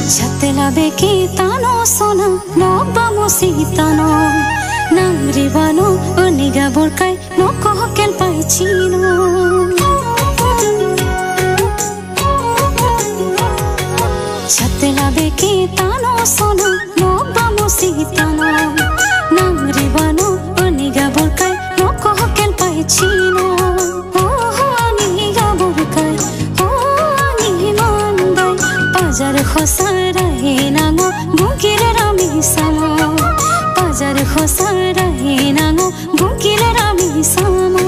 Chatela beki tano sona no bamo sitano Namribano oniga borkai no kohokel paichino Chatela beki tano sona no bamo sitano Namribano oniga borkai no kohokel paichino Pajar khosa rahe nango bukil rami samo Pajar khosa rahe nango bukil rami samo